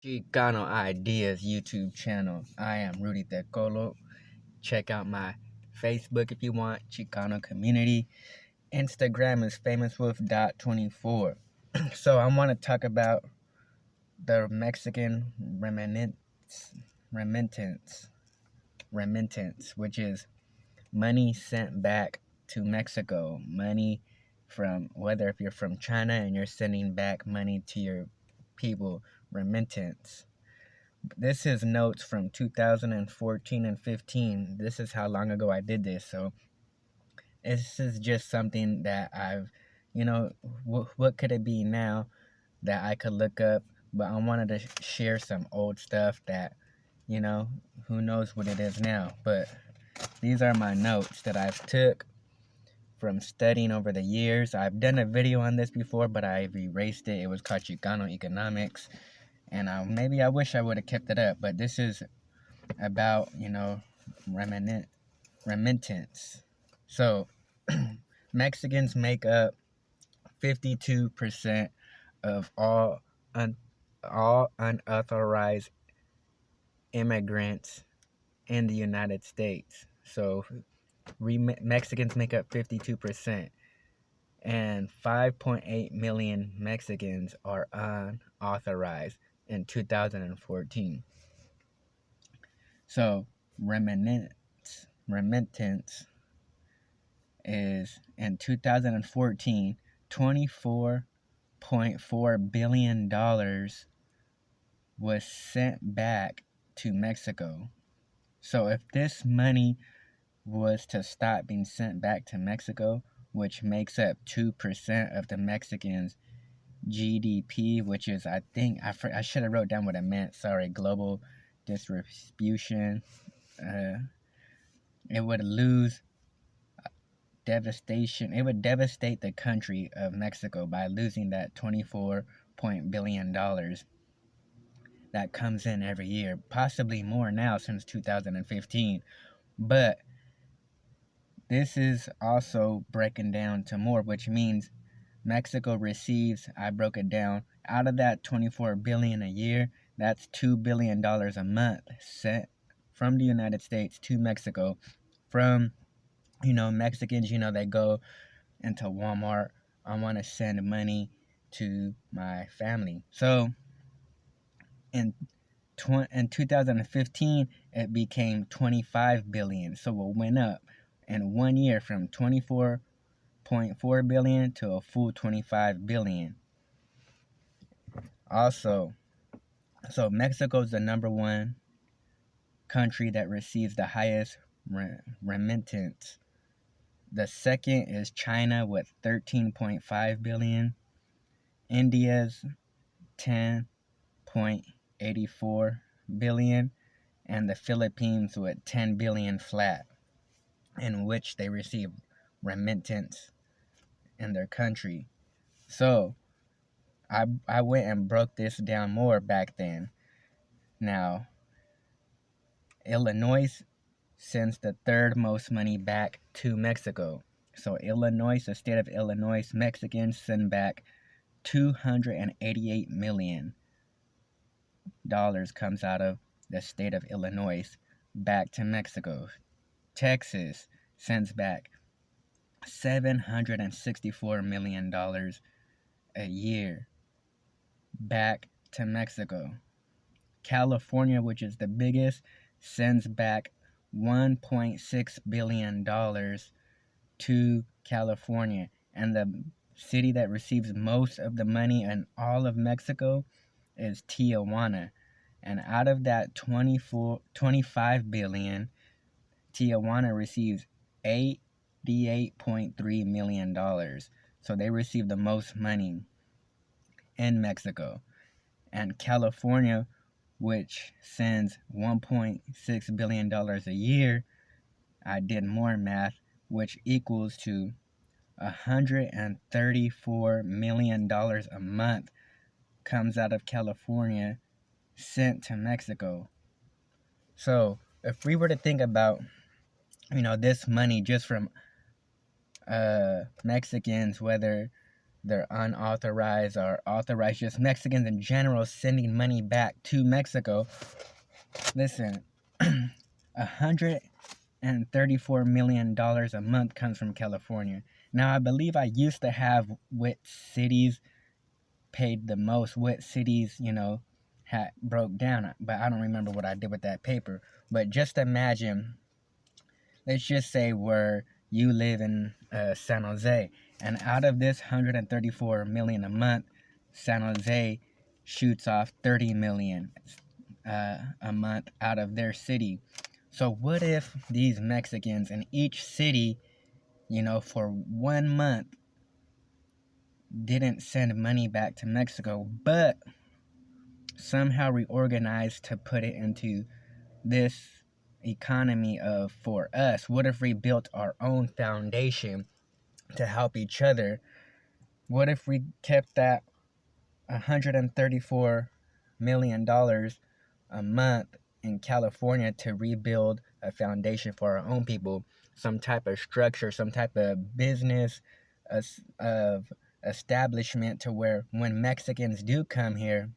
CHICANO Ideas YouTube channel. I am Rudy Tecolo. Check out my Facebook if you want, Chicano Community. Instagram is famouswolf.24. So I want to talk about the Mexican remittance, which is money sent back to Mexico. Money from, whether if you're from China and you're sending back money to your people, remittance. This is notes from 2014 and 15. This is how long ago I did this. So this is just something that I've, what could it be now that I could look up? But I wanted to share some old stuff that, who knows what it is now. But these are my notes that I've took from studying over the years. I've done a video on this before, but I've erased it. It was called Chicano Economics. And maybe I wish I would have kept it up, but this is about, remittance. So, Mexicans make up 52% of all unauthorized immigrants in the United States. So, Mexicans make up 52%, and 5.8 million Mexicans are unauthorized in 2014. So, remittance is in 2014, $24.4 billion was sent back to Mexico. So, if this money was to stop being sent back to Mexico, which makes up 2% of the Mexicans' GDP, which is, I think, I should have wrote down what it meant. Sorry, global distribution. It would lose devastation. It would devastate the country of Mexico by losing that $24 billion that comes in every year, possibly more now since 2015. But this is also breaking down to more, which means Mexico receives, I broke it down, out of that $24 billion a year, that's $2 billion a month sent from the United States to Mexico from, Mexicans, they go into Walmart. I want to send money to my family. So in 2015, it became 25 billion. So it went up in 1 year from 24.4 billion to a full 25 billion. Also, so Mexico is the number one country that receives the highest remittance. The second is China with 13.5 billion. India's 10.84 billion, and the Philippines with 10 billion flat, in which they receive remittance in their country. So I went and broke this down more back then. Now, Illinois sends the third most money back to Mexico. So Illinois, the state of Illinois, Mexicans send back $288 million comes out of the state of Illinois back to Mexico. Texas sends back $764 million a year back to Mexico. California, which is the biggest, sends back $1.6 billion to California. And the city that receives most of the money in all of Mexico is Tijuana. And out of that 25 billion, Tijuana receives $88.3 million. So they receive the most money in Mexico. And California, which sends $1.6 billion a year, I did more math, which equals to $134 million a month comes out of California sent to Mexico. So if we were to think about, this money just from Mexicans, whether They're unauthorized or authorized, just Mexicans in general sending money back to Mexico. Listen, $134 million a month comes from California. Now, I believe I used to have what cities paid the most, what cities, had broke down, but I don't remember what I did with that paper. But just imagine, let's just say where you live in San Jose, and out of this 134 million a month, San Jose shoots off 30 million a month out of their city. So what if these Mexicans in each city, for 1 month didn't send money back to Mexico, but somehow reorganized to put it into this economy of for us? What if we built our own foundation to help each other? What if we kept that $134 million a month in California to rebuild a foundation for our own people, some type of structure, some type of business of establishment to where when Mexicans do come here,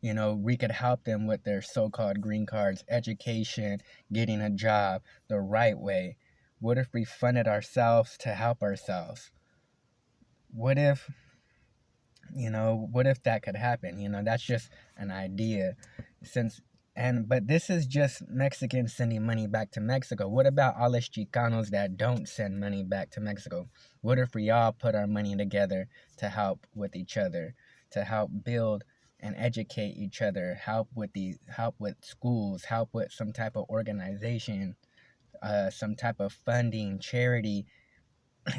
we could help them with their so-called green cards, education, getting a job the right way. What if we funded ourselves to help ourselves? What if, what if that could happen? That's just an idea. But this is just Mexicans sending money back to Mexico. What about all us Chicanos that don't send money back to Mexico? What if we all put our money together to help with each other, to help build and educate each other, help with schools, help with some type of organization, some type of funding, charity?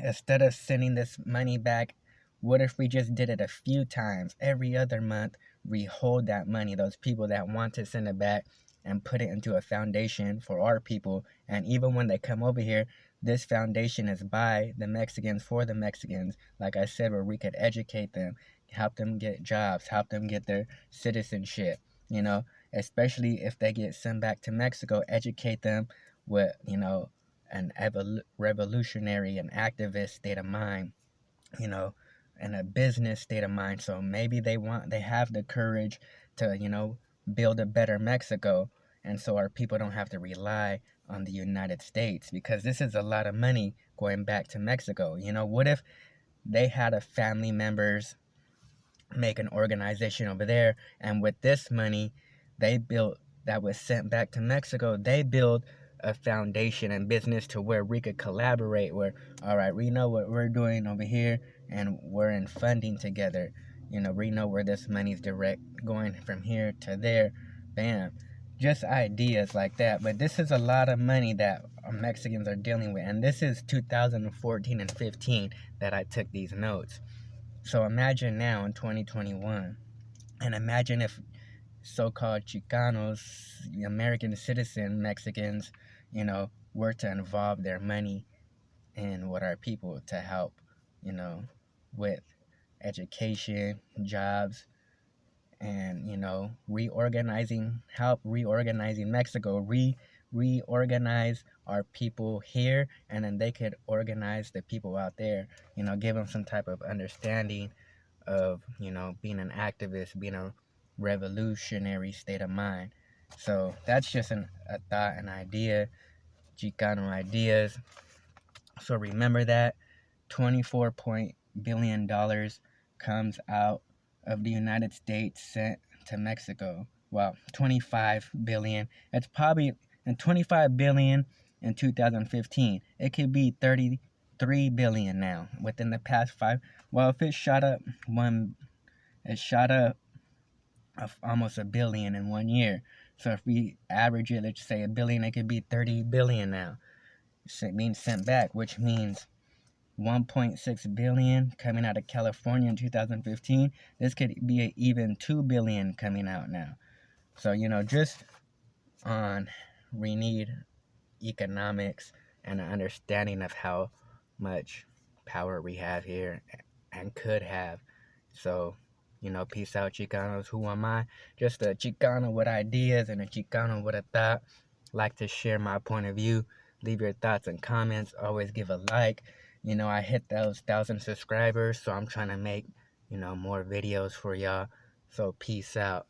Instead of sending this money back, what if we just did it a few times every other month? We hold that money, those people that want to send it back, and put it into a foundation for our people. And even when they come over here, this foundation is by the Mexicans for the Mexicans. Like I said, where we could educate them, help them get jobs, help them get their citizenship, especially if they get sent back to Mexico, educate them with, an revolutionary and activist state of mind, you know, and a business state of mind. So maybe they have the courage to, build a better Mexico. And so our people don't have to rely on the United States, because this is a lot of money going back to Mexico. What if they had a family members make an organization over there, and with this money they built that was sent back to Mexico, they build a foundation and business to where we could collaborate, where, all right, we know what we're doing over here and we're in funding together. We know where this money's direct going from here to there. Bam. Just ideas like that. But this is a lot of money that Mexicans are dealing with, and this is 2014 and 15 that I took these notes. So imagine now in 2021, and imagine if so-called Chicanos, American citizen Mexicans, were to involve their money in what our people to help, with education, jobs, and help reorganizing Mexico, reorganize our people here, and then they could organize the people out there, give them some type of understanding of, being an activist, being a revolutionary state of mind. So that's just a thought, an idea, Chicano ideas. So remember that $24 billion comes out of the United States sent to Mexico. Well, 25 billion. It's probably, and 25 billion in 2015. It could be 33 billion now within the past 5. Well, if it shot up of almost a billion in 1 year. So if we average it, let's say a billion, it could be 30 billion now being sent back, which means 1.6 billion coming out of California in 2015. This could be even 2 billion coming out now. So, just on, we need economics and an understanding of how much power we have here and could have. So, peace out, Chicanos. Who am I? Just a Chicano with ideas and a Chicano with a thought. Like to share my point of view. Leave your thoughts and comments. Always give a like. I hit those 1,000 subscribers, so I'm trying to make, more videos for y'all. So peace out.